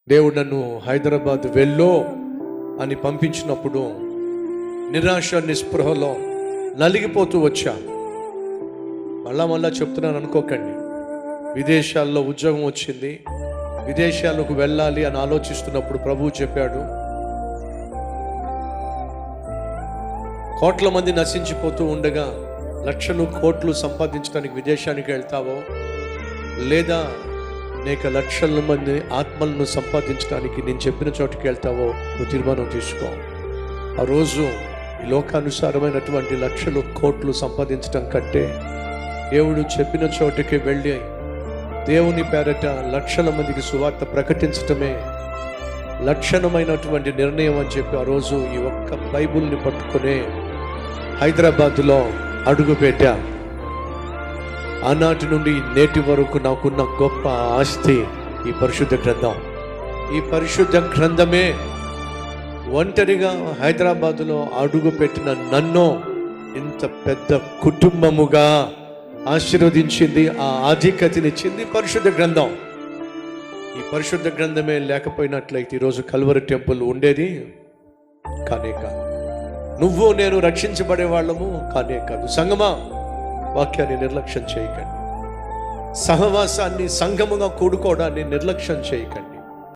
దేవుడు నన్ను హైదరాబాద్ వెళ్ళు అని పంపించినప్పుడు నిరాశ నిస్పృహలో నలిగిపోతూ వచ్చా. మళ్ళా చెప్తున్నాను అనుకోకండి. విదేశాల్లో ఉద్యోగం వచ్చింది, విదేశాలకు వెళ్ళాలి అని ఆలోచిస్తున్నప్పుడు ప్రభువు చెప్పాడు, కోట్ల మంది నశించిపోతూ ఉండగా లక్షలు కోట్లు సంపాదించడానికి విదేశానికి వెళ్తావో, లేదా అనేక లక్షల మంది ఆత్మలను సంపాదించడానికి నేను చెప్పిన చోటుకి వెళ్తావో నువ్వు తీర్మానం తీసుకో. ఆ రోజు ఈ లోకానుసారమైనటువంటి లక్షలు కోట్లు సంపాదించడం కంటే దేవుడు చెప్పిన చోటుకి వెళ్ళి దేవుని పేరట లక్షల మందికి సువార్త ప్రకటించటమే లక్షణమైనటువంటి నిర్ణయం అని చెప్పి ఆ రోజు ఈ ఒక్క బైబుల్ని పట్టుకునే హైదరాబాద్లో అడుగుపెట్టా. ఆనాటి నుండి నేటి వరకు నాకున్న గొప్ప ఆస్తి ఈ పరిశుద్ధ గ్రంథం. ఈ పరిశుద్ధ గ్రంథమే ఒంటరిగా హైదరాబాదులో అడుగుపెట్టిన నన్ను ఇంత పెద్ద కుటుంబముగా ఆశీర్వదించింది, ఆ ఆధిక్యతనిచ్చింది పరిశుద్ధ గ్రంథం. ఈ పరిశుద్ధ గ్రంథమే లేకపోయినట్లయితే ఈరోజు కల్వరి టెంపుల్ ఉండేది కానే కాదు. నువ్వు నేను రక్షించబడే వాళ్ళము కానే కాదు. సంగమా, వాక్యాన్ని నిర్లక్ష్యం చేయకండి. సహవాసాన్ని, సంఘముగా కూడుకోవడాన్ని నిర్లక్ష్యం చేయకండి.